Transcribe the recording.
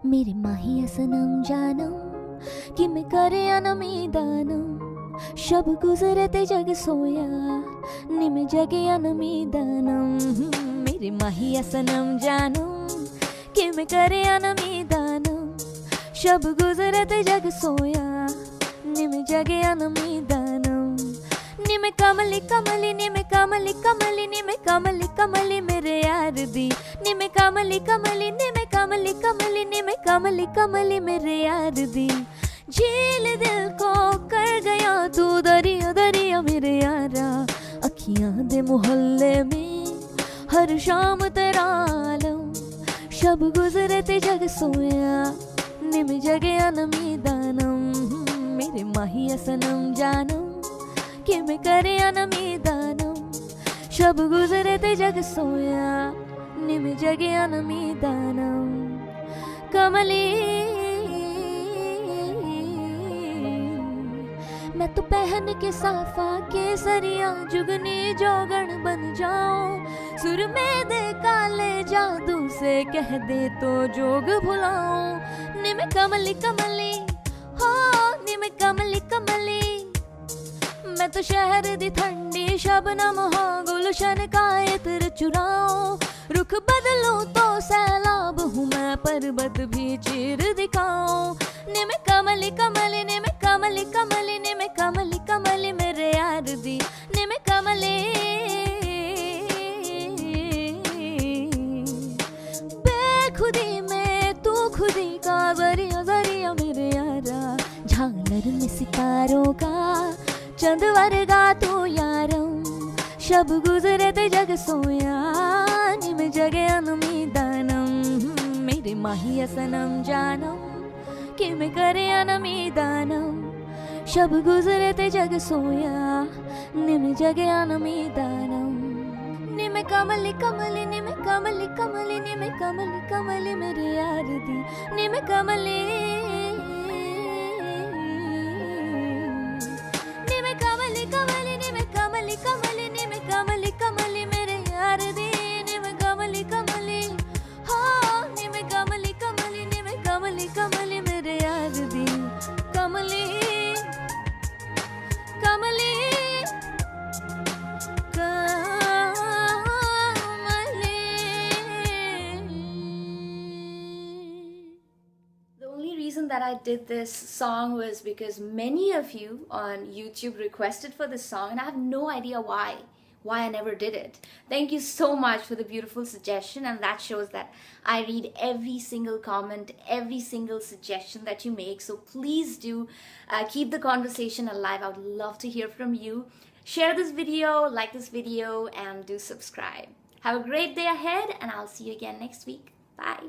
मेरे माहिया सनम जानम कि मैं करे अनमीदानम शब गुजरे ते जग सोया निम जगे अनमीदानम मेरे माहिया सनम जानम कि मैं करे अनमीदानम शब गुजरे ते जग सोया निम जगे अनमीदानम निमे कमली कमली निमे कमली कमली निमे कमली कमली मेरे यार दी निमे कमली कमली निमे कमली कमली निमे कमली कमली मेरे यार दी झील दिल को कर गया तू दरिया दरिया मेरे यारा अखियां दे मोहल्ले में हर शाम तेरा आलम शब गुजरे ते जग सोया निम जगे अनमीदानम मेरे माहिया सनम जानम कि मैं करे अनमीदानम शब गुजरे ते जग सोया निम जगे अनमीदानम कमली मैं तो पहन के साफा केसरिया जुगनी जोगण बन जाऊं सुर में दे काले जादू से कह दे तो जोग भुलाऊं निम कमली कमली हो निम कमली कमली मैं तो शहर दी ठंडी शबनम हाँ गुलशन का इत्र चुराऊं रुख बदलूं तो सैलाब हूँ मैं पर्वत भी चीर दिखाऊं निम कमली कमली निम कमली कमली निम कमली कमली मेरे यार दी निम कमली बेखुदी में तू खुदी का जरिया जरिया मेरे यारा झालर में सितारों का चंद वर्गा तू यारम शब गुजरे ते जग सोया निम जगे अनमीदानम मेरे माहिया सनम जानम कि मैं करे अनमीदानम शब गुजरे ते जग सोया निम जगे अनमीदानम निम कमली कमली निम कमली कमली निम कमली कमली मेरे यार दी निम कमली कमली कमली निमे कमली कमली निमे कमली कमली मेरे यार दी निमे कमली कमली हाँ निमे कमली कमली निमे कमली कमली मेरे यार दी कमली कमली that I did this song was because many of you on YouTube requested for this song and I have no idea why I never did it. Thank you so much for the beautiful suggestion, and that shows that I read every single comment, every single suggestion that you make. So please do keep the conversation alive. I would love to hear from you. Share this video, like this video, and do subscribe. Have a great day ahead, and I'll see you again next week. Bye.